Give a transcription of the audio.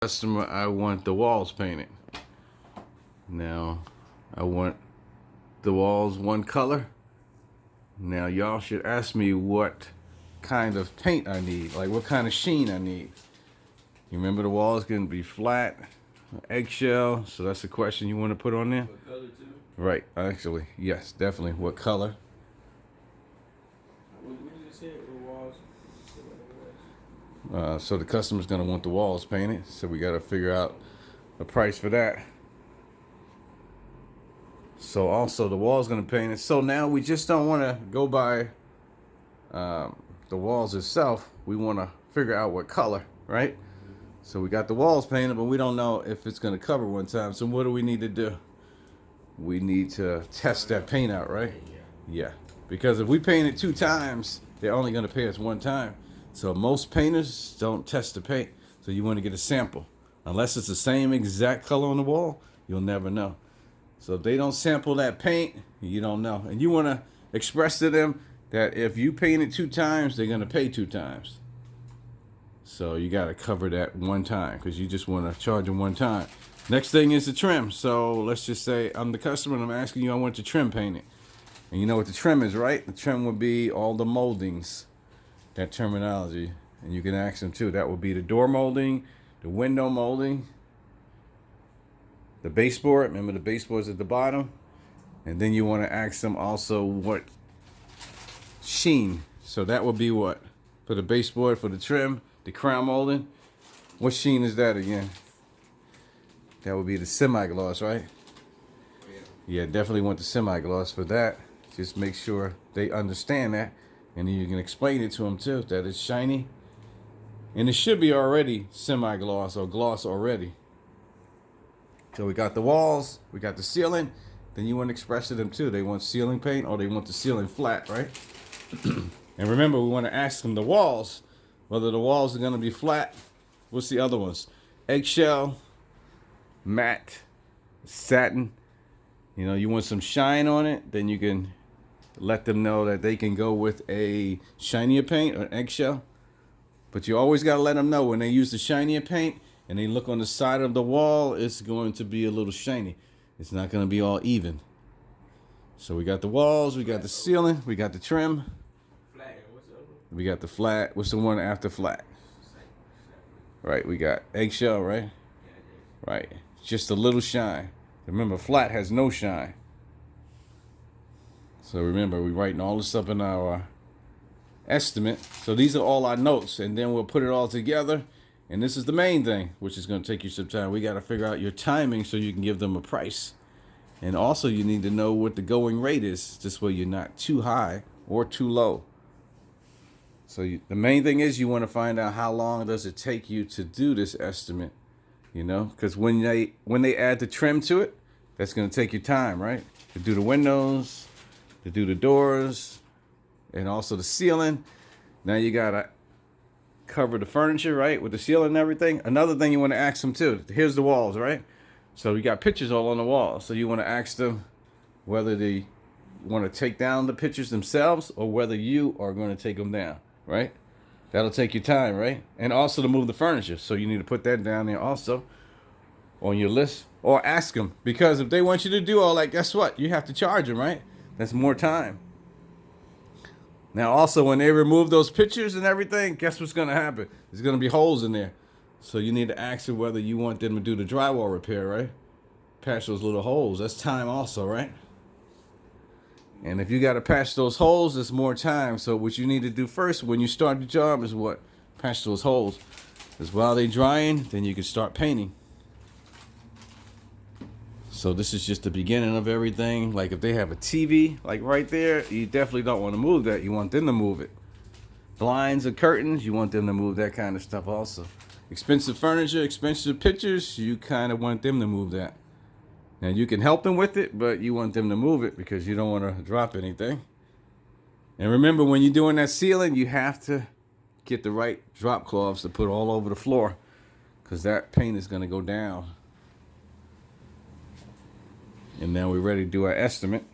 Customer, I want the walls painted. Now, I want the walls one color. Now, y'all should ask me what kind of paint I need, like what kind of sheen I need. You remember the walls can be flat, eggshell, so that's the question you want to put on there? What color too? Right, actually, yes, definitely. What color? What did you say? What walls? So the customer's gonna want the walls painted, so we gotta figure out a price for that. So also the walls gonna paint it. So now we just don't want to go by the walls itself. We want to figure out what color, right? So we got the walls painted, but we don't know if it's gonna cover one time. So what do we need to do? We need to test that paint out, right? Yeah, because if we paint it 2 times, they're only gonna pay us 1 time. So most painters don't test the paint. So you want to get a sample. Unless it's the same exact color on the wall, you'll never know. So if they don't sample that paint, you don't know. And you want to express to them that if you paint it 2 times, they're going to pay 2 times. So you got to cover that 1 time because you just want to charge them 1 time. Next thing is the trim. So let's just say I'm the customer and I'm asking you, I want the trim painted. And you know what the trim is, right? The trim would be all the moldings. That terminology, and you can ask them too. That would be the door molding, the window molding, the baseboard. Remember the baseboard's at the bottom, and then you want to ask them also what sheen. So that would be what for the baseboard, for the trim, the crown molding. What sheen is that again? That would be the semi-gloss, right? Yeah, definitely want the semi-gloss for that. Just make sure they understand that. And then you can explain it to them too, that it's shiny. And it should be already semi-gloss or gloss already. So we got the walls, we got the ceiling. Then you want to express to them too. They want ceiling paint or they want the ceiling flat, right? And remember, we want to ask them the walls, whether the walls are going to be flat. What's the other ones? Eggshell, matte, satin. You know, you want some shine on it, then you can let them know that they can go with a shinier paint or eggshell. But you always got to let them know when they use the shinier paint and they look on the side of the wall, it's going to be a little shiny. It's not going to be all even. So we got the walls, we got the ceiling, we got the trim. We got the flat. What's the one after flat? Right, we got eggshell, right? Right, just a little shine. Remember, flat has no shine. So remember, we're writing all this up in our estimate. So these are all our notes, and then we'll put it all together. And this is the main thing, which is going to take you some time. We got to figure out your timing so you can give them a price. And also, you need to know what the going rate is. This way you're not too high or too low. So the main thing is you want to find out how long does it take you to do this estimate. You know, because when they add the trim to it, that's going to take your time, right? To do the windows, to do the doors, and also the ceiling. Now you gotta cover the furniture, right, with the ceiling and everything. Another thing you want to ask them too. Here's the walls, right? So you got pictures all on the wall. So you want to ask them whether they want to take down the pictures themselves or whether you are going to take them down, right? That'll take your time, right? And also to move the furniture. So you need to put that down there also on your list or ask them, because if they want you to do all that, guess what? You have to charge them, right? That's more time. Now, also, when they remove those pictures and everything, guess what's going to happen? There's going to be holes in there. So you need to ask them whether you want them to do the drywall repair, right? Patch those little holes. That's time also, right? And if you got to patch those holes, it's more time. So what you need to do first when you start the job is what? Patch those holes. Because while they're drying, then you can start painting. So this is just the beginning of everything. Like if they have a TV, like right there, you definitely don't want to move that. You want them to move it. Blinds and curtains, you want them to move that kind of stuff also. Expensive furniture, expensive pictures, you kind of want them to move that. Now you can help them with it, but you want them to move it because you don't want to drop anything. And remember, when you're doing that ceiling, you have to get the right drop cloths to put all over the floor because that paint is going to go down. And now we're ready to do our estimate.